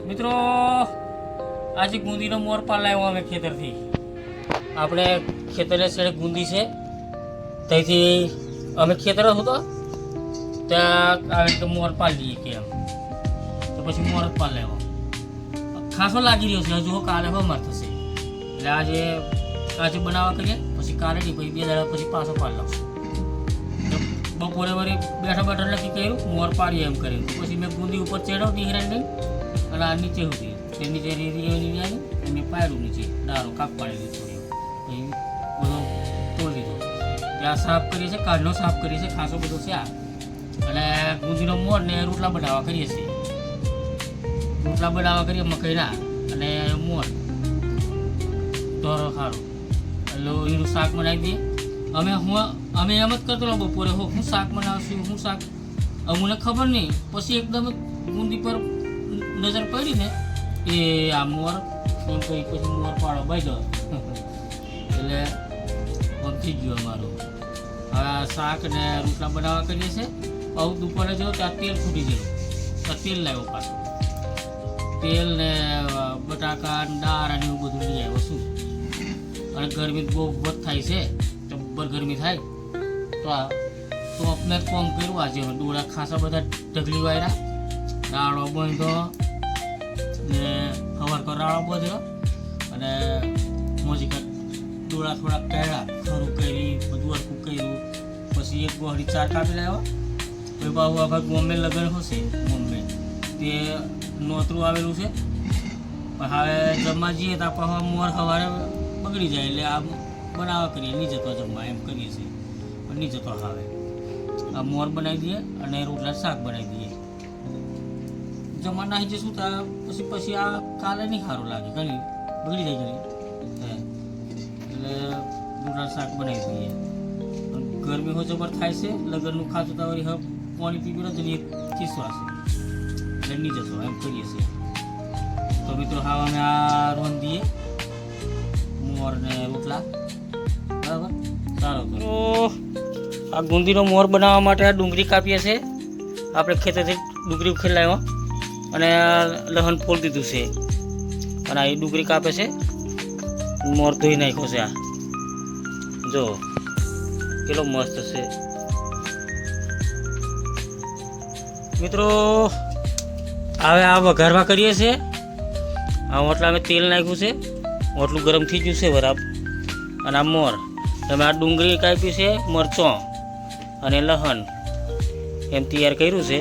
મિત્રો આજે ગુંદીનો મોર પાલાવ્યો અમે ખેતરથી. આપણે ખેતરે છેડે ગુંદી છે ત્યાંથી અમે ખેતર હતો ત્યાં આવે તો મોર પાલી કે એમ તો પછી મોર જ પાલાવ્યો. ખાસો લાગી રહ્યો છે હજુ કાલે હમાર થશે એટલે આજે બનાવવા કરીએ પછી કાલે નહીં પછી 2 દાડા પછી પાછો પાલ લાવશું. બપોરે વળી બેઠા નક્કી કર્યું મોર પાડીએ એમ કર્યું પછી મેં ગુંદી ઉપર ચડ્યો નિહરાઈ નહીં અને આ નીચે હતી તે નીચે આવી અને પાડ્યું નીચે દારો કાપ પાડેલી થોડી પછી બધો તોડી દીધો. ત્યાં સાફ કરીએ છીએ કાઢનો સાફ કરીએ છીએ ખાસો બધો છે આ અને ગુંદીનો મોર ને રોટલા બનાવવા કરીએ છીએ. રોટલા બનાવવા કરીએ મકાઈના અને મોર દોરો સારો એટલે એનું શાક બનાવી દઈએ. અમે એમ જ કરતો બપોરે હું શાક બનાવશું હું શાક અમને ખબર નહીં પછી એકદમ ગુંદી પર નજર પડી ને એ આ મોર એમ કહી પછી મોર પાડો બાંધ્યો એટલે પમથી ગયો અમારો. હવે શાક ને રોટલા બનાવવા કરીએ છીએ. બહુ દુપારે જો ત્યાં તેલ ફૂટી ગયેલું તો તેલ લાવ્યો પાછું તેલ ને બટાકા દાળ અને એવું બધું લઈ આવ્યો શું. અને ગરમી બહુ બધ થાય છે જબ્બર ગરમી થાય તો આપણે કોમ કર્યું આજે ડોળા ખાસા બધા ઢગલી વાયરા રાળો બાંધ્યો ને સવાર તો રાળો બાંધ્યો અને મોજીકા ડોળા થોડાક કાઢ્યા ખરું કરી બધું હરખું કર્યું પછી એક ગોળી 4 કાપી લાવ્યો. પછી બાબુ આખા બોમ્બે લગ્ન હશે બોમ્બે તે નોતરું આવેલું છે પણ હવે જમવા જઈએ તો આપણે મોર સવારે બગડી જાય એટલે આ બનાવવા કરીએ નહીં જતો જમવા એમ કરીએ છીએ પણ નહીં જતો હવે આ મોર બનાવી દઈએ અને રોટલા શાક બનાવી દઈએ. જમવા નાખી જઈશું તો પછી આ કાલે નહીં સારું લાગે ઘણી બગડી જાય ઘણી એટલે રોટલા શાક બનાવી દઈએ. ગરમી હો જબર થાય છે લગ્નનું ખાતું તો વળી પાણી પી ગયો તો ખીસવા છે એટલે નહીં જતો એમ કરીએ છીએ. તો મિત્રો હા અમે આ રોન દઈએ મોર ને રોટલા બરાબર સારો. તો આ ગુંદીનો મોર બનાવવા માટે આ ડુંગળી કાપીએ છીએ. આપણે ખેતરથી ડુંગળી ખેલાવ્યો અને લસણ ફોલ દીધું છે અને આ ડુંગળી કાપે છે મોર ધોઈ નાખ્યો છે. આ જો કેટલો મસ્ત છે મિત્રો. હવે આ વઘારવા કરીએ છીએ. આ ઓટલા અમે તેલ નાખ્યું છે ઓટલું ગરમ થઈ ગયું છે બરાબર અને આ મોર તમે આ ડુંગળી કાપી છે મરચો અને લસણ એમ તૈયાર કર્યું છે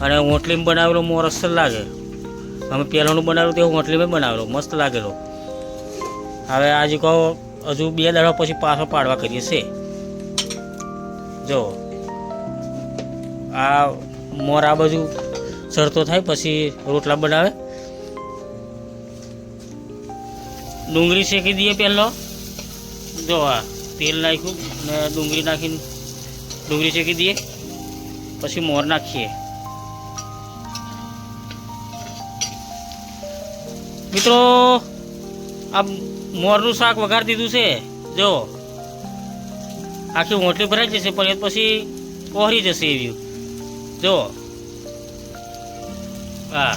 અને ઓટલીમાં બનાવેલો મોર અસર લાગે. અમે પહેલાંનું બનાવેલું તે ઓટલીમાં બનાવેલો મસ્ત લાગેલો. હવે આજે કહો હજુ 2 દાડા પછી પાછો પાડવા કરીએ છે. જો આ મોર આ બાજુ સરતો થાય પછી રોટલા બનાવે. ડુંગળી શેકી દઈએ પહેલો. જો આ તેલ નાખ્યું ને ડુંગળી નાખીને ડુંગળી શેકી દઈએ પછી મોર નાખીએ. મિત્રો આ મોરનું શાક વઘાર દીધું છે. જો આખી હોટલી ભરાઈ જશે પણ એ પછી ઓહરી જશે એવી. જો હા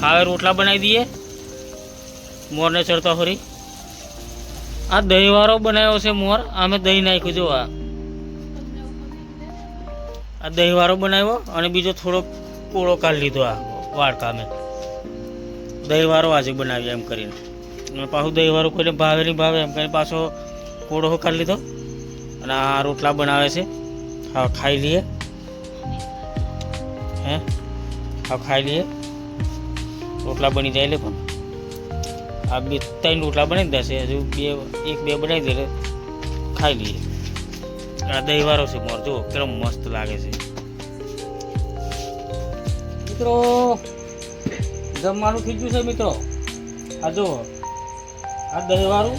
હવે રોટલા બનાવી દઈએ મોરને ચડતા ફરી. આ દહીંવાળો બનાવ્યો છે મોર. અમે દહીં નાખ્યું. જો આ દહીંવાળો બનાવ્યો અને બીજો થોડો કોળો કાઢી લીધો. આ વાડકા અમે દહીંવાળો આજે બનાવ્યો એમ કરીને અને પાછું દહીંવાળો કોઈને ભાવે નહીં ભાવે એમ કરીને પાછો કોળો કાઢી લીધો અને આ રોટલા બનાવે છે. હા ખાઈ લઈએ હા ખાઈ લઈએ. રોટલા બની જાય એટલે પણ આ 2-3 રોટલા બનાવી દેશે હજુ 1-2 બનાવી દે ખાઈ લઈએ. આ દહીંવાળો છે મોર. જો કેટલો મસ્ત લાગે છે મિત્રો. જમવાનું થઈ ગયું છે મિત્રો. આ જો આ દહીંવાળું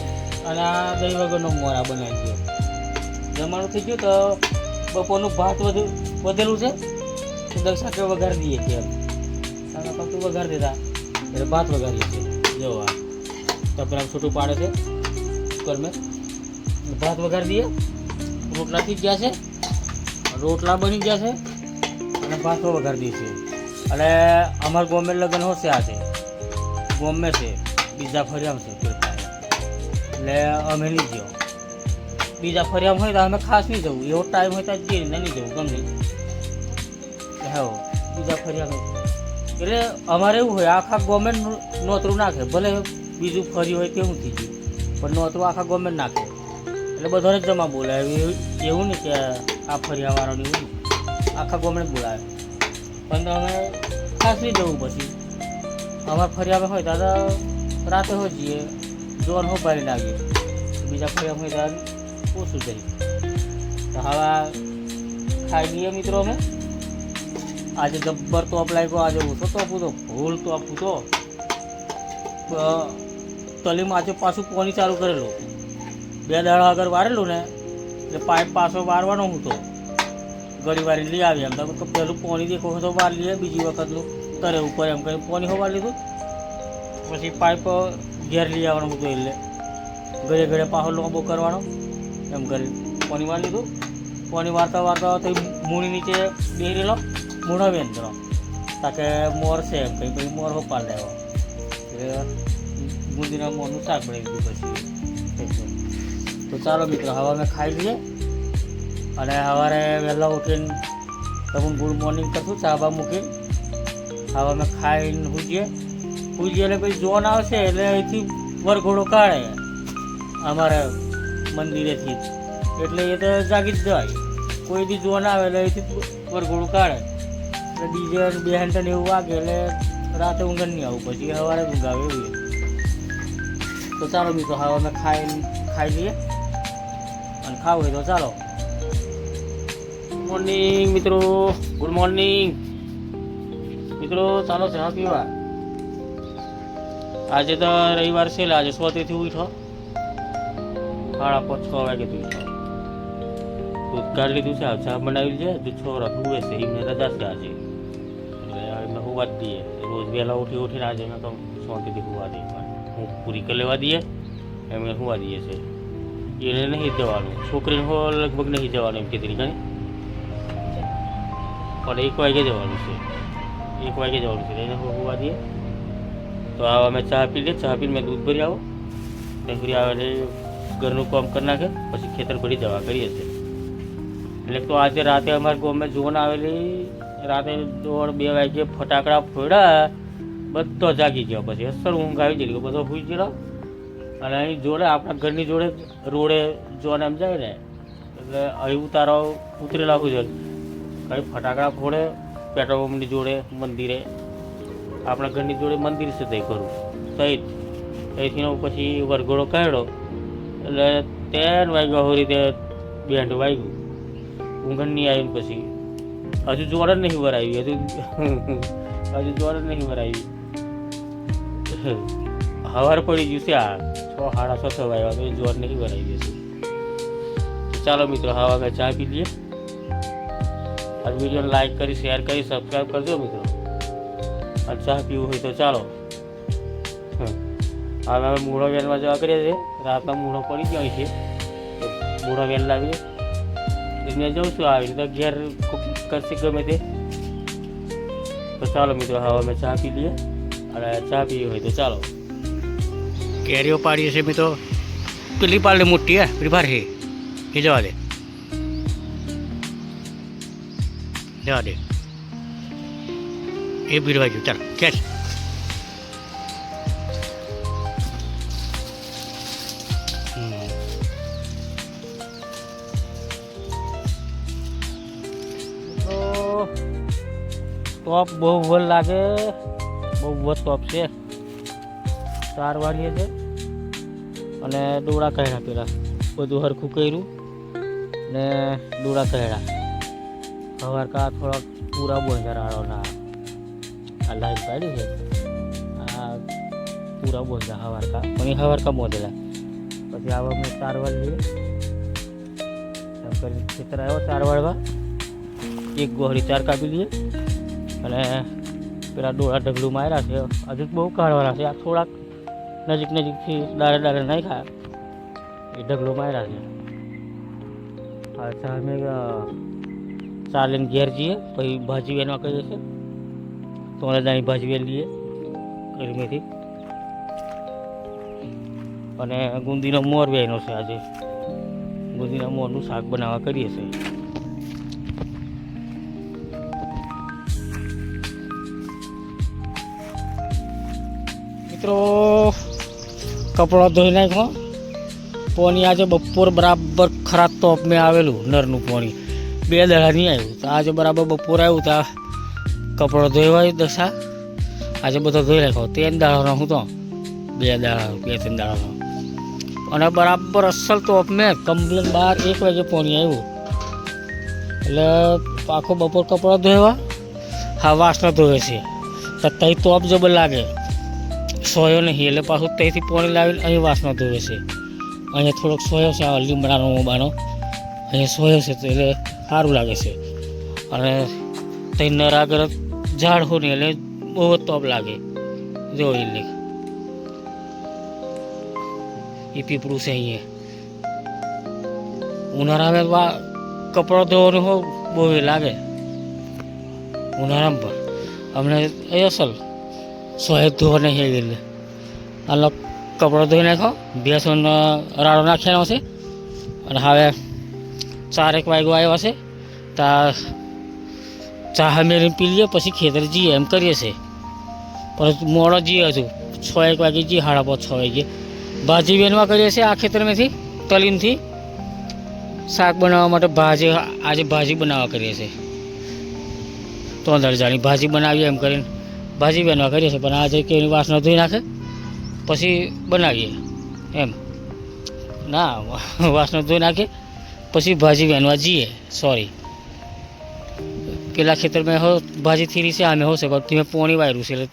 અને આ દહીં વગરનો મોર આ બનાવી ગયો. જમવાનું થઈ ગયું તો બપોરનું ભાત વધેલું છે તો સાથે વઘાર દઈએ છીએ. એમ પતું વઘાર દીધા એટલે ભાત વઘારીએ છીએ. જો આ તપેલા છોટું પાડે છે કુકર મેં ભાત વઘાર દઈએ. રોટલા થઈ ગયા છે રોટલા બની ગયા છે અને પાછો વગાડી દઈશું. અને અમારા ગોમે લગ્ન હશે આજે ગોમે છે બીજા ફરિયામ છે એટલે અમે નહીં જઈએ. બીજા ફરિયામ હોય તો અમે ખાસ નહીં જવું, એવો ટાઈમ હોય તો જઈએ નહીં જવું ગમે હા બીજા ફરિયામ. એટલે અમારે એવું હોય આખા ગવર્મેન્ટ નોતરું નાખે, ભલે બીજું ફરી હોય કેવું થઈ ગયું પણ નોતરું આખા ગવર્મેન્ટ નાખે એટલે બધાને જ જમા બોલાવે. એવું નહીં કે આ ફરિયાવાળાને એવું નહીં, આખા ગવર્મેન્ટ બોલાવે. પણ અમે ખાસ નહીં જવું. પછી અમારા ફરિયામાં હોય દાદા રાતે હોય જઈએ, જોર હો બારી લાગીએ, બીજા ફરિયામાં હોય ત્યારે ઓછું જઈએ. તો હવે ખાઈ લઈએ મિત્રો. અમે આજે જબ્બર ટોપ લાગ્યો, આજે ઓછો ટોપ હતો, ભૂલ ટોપ હતો. તલીમાં આજે પાછું પાણી ચાલુ કરેલું, 2 દાડા આગળ વારેલું ને એટલે પાઇપ પાછો વારવાનો હતો. ઘડી વારી લઈ આવી એમ તો પેલું પાણી દેખો તો વાર લઈએ, બીજી વખતનું તરે ઉપર એમ કરી પાણી હોવા લીધું. પછી પાઇપ ઘેર લઈ આવવાનું હતું એટલે ઘરે ઘરે પાછો લોબો કરવાનો એમ કરી પાણી વાર લીધું. પાણી વારતા વારતા તો મૂળી નીચે બેરેલો મૂળો વેંદરો તાકે મોર છે એમ કંઈ પછી મોર હોપાડ લેવો એટલે બુંદીના મોરનું શાક બનાવી દીધું. પછી તો ચાલો મિત્રો હવે અમે ખાઈ લઈએ અને સવારે વહેલા ઉઠીને તમને ગુડ મોર્નિંગ કરશું, ચા બા મૂકીને હવે અમે ખાઈને સૂઈએ એટલે પછી જોન આવશે એટલે અહીંથી વરઘોડો કાઢે અમારે મંદિરેથી, એટલે એ તો જાગી જ જવાય. કોઈ દી જોન આવે એટલે અહીંથી વરઘોડું કાઢે એટલે ડીજે બેહન એવું વાગે એટલે રાતે ઊંઘ નહીં આવું, પછી સવારે ઊંઘ આવે એવું. તો ચાલો મિત્રો હવે અમે ખાઈ લઈએ અને ખાવું હોય તો ચાલો. મોર્નિંગ મિત્રો, ગુડ મોર્નિંગ મિત્રો. ચાલો ચા પીવા. આજે તો રવિવાર છે એટલે આજે સ્વતેથી ઉઠો 5:30-6 વાગે ઉઠો. દૂધ કાઢી લીધું છે, ચા બનાવી છે, દૂધ છોકરા સુવે છે, એમને રજા છે આજે એટલે એમને સુવા જ દઈએ. રોજ વહેલા ઉઠીને આજે અમે તો શાંતિથી સુવા દઈએ, હું પૂરી કરી લેવા દઈએ એમને સુવા દઈએ છે. એને નહીં જવાનું, છોકરીને હો લગભગ નહીં જવાનું એમ કીધી કાંઈ, પણ 1 વાગે જવાનું છે, 1 વાગે જવાનું છે એને સુવા દઈએ. તો આવા અમે ચા પી લે, ચા પીને મેં દૂધ ભરી આવો, ફરી આવે એટલે ઘરનું કામ કરી નાખે, પછી ખેતર ભરી જવા કરીએ છીએ. એટલે તો આજે રાતે અમારે ગામમાં જોન આવેલી, રાતે 1:30-2 વાગે ફટાકડા ફોડ્યા, બધો જાગી ગયો. પછી અસર ઊંઘ આવી ગયેલી, બધો સૂઈ ગયેલો. અને અહીં જોડે આપણા ઘરની જોડે રોડે જોન એમ જાય ને એટલે અહીં ઉતારો ઉતરેલા હોય છે, કંઈ ફટાકડા ફોડે પેટ્રોલ પંપની જોડે મંદિરે, આપણા ઘરની જોડે મંદિર છે તે કરું સહિત. અહીંથી પછી વરઘોડો કાઢ્યો એટલે 3 વાગ્યા હોરી તે બેન્ડ વાગ્યું, ઊંઘ નહીં આવી. પછી હજુ જોર જ નહીં ભરાવી, હજુ જોર જ નહીં ભરાવી. હવાર પડી ગયું છે, આ 6-6:30 વાગ્યા તો જોર નહીં ભરાવી દેશે. ચાલો મિત્રો હવે અમે ચા પી લઈએ. આ વિડીયોને લાઈક કરી, શેર કરી, સબસ્ક્રાઈબ કરજો મિત્રો. અને ચા પીવું હોય તો ચાલો. હવે અમે મૂળો વેનમાં જવા કરીએ છીએ, રાતના મૂળો પડી ગયો છે, મૂળો વેન લાવીએ એટલે જઉં છું આવી રીતે ઘેર કરશે ગમે તે. તો ચાલો મિત્રો હવે અમે ચા પી લઈએ અને ચા પીવી હોય તો ચાલો. કેરીઓ પાડીએ છીએ મિત્રો, પેલી પાડે મોટી હે પેલી ભાર છે એ જવા દે એ ભીડવા ગયું. ચાલ ખેંચ. ટોપ બહુ વલ લાગે, બહુ ટોપ છે. 4 વાળીએ છે અને ડોળા કહ્યા પેલા બધું હરખું કર્યું ને ડોળા કહ્યા. સવાર કા થોડાક પૂરા બોંધરાળોના આ લાઈન પાડી છે, આ પૂરા બોંધા સવાર કા પણ એ સવાર કા બોંધેલા. પછી આવા મેં 4 વાળી એમ કરીને ખેતર આવ્યો 4 વાળવા, 1 ગોહરી 4 કાપી લઈએ અને પેલા ડોળા ઢગલું માર્યા છે. હજુ બહુ કાઢવાના છે, આ થોડાક નજીકથી દાડે નાખ્યા એ ઢગલો માર્યા છે. અચ્છા અમે ચા લઈને ઘેર જઈએ, પછી ભાજી વેનવા કરીએ છીએ. તો દાણી ભાજી વેન લઈએ ગરમીથી. અને ગુંદીનો મોર વેનો છે. આજે ગુંદીના મોરનું શાક બનાવવા કરીએ છીએ. મિત્રો કપડો ધોઈ નાખ્યો. પોણી આજે બપોર બરાબર ખરા તોપ મેં આવેલું નરનું પોણી 2 દાડા નહીં આવ્યું. તો આજે બરાબર બપોર આવ્યું તો કપડો ધોઈવાય દશા. આજે બધો ધોઈ નાખ્યો. 3 દાડાનો હું તો 2 દાડા 2-3 દાડાનો. અને બરાબર અસલ તોપ મેં કમ્પ્લેન 1 વાગે પોણી આવ્યું. એટલે આખો બપોર કપડો ધોવા હા વાસના ધોવે છે. તો તઈ તોપ જબર લાગે, સોયો નહીં. એટલે પાછું ત્યાંથી પોણી લાવીને અહીં વાસના ધોવે છે. અહીંયા થોડોક સોયો છે, આ લીમડાનો મોબાનો અહીંયા સોયો છે, તો એટલે સારું લાગે છે. અને ત્યાં નર આગળ ઝાડ હોય ને એટલે બહુ જ તોપ લાગે. જો એટલે એ પીપળું છે. અહીંયા ઉનાળામાં કપડો ધોવાનું હો બહુ એ લાગે. ઉનાળામાં પણ અમને એ અસલ સોય ધોવા નહીં એટલે આનો કપડો ધોઈ નાખો. ભેંસોનો રાડો નાખ્યાનો છે. અને હવે 4-1 વાગ્યો આવ્યો છે. ત્યાં ચા મેળવીને પી લઈએ, પછી ખેતર જઈએ એમ કરીએ છીએ. પરંતુ મોડો જઈએ હજુ 6-1 વાગે જઈએ, 5:30-6 વાગે. ભાજી વેનવા કરીએ છીએ આ ખેતરમાંથી તલીમથી. શાક બનાવવા માટે આજે ભાજી બનાવવા કરીએ છીએ. તો જાણી ભાજી બનાવીએ એમ કરીને ભાજી વેનવા કરીએ છીએ. પણ આજે કેવી વાસના ધોઈ નાખે પછી બનાવીએ એમ. ના વાસના ધોઈ નાખે પછી ભાજી વેનવા જઈએ. સોરી, પેલા ખેતરમાં હો ભાજી થીરી છે, આમે હોશે પણ તમે પોણી વાયરું છે એટલે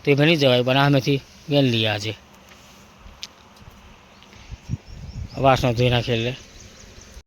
તે નહીં જવાય. પણ આમેથી વેન લઈએ આજે વાસના ધોઈ નાખે એટલે.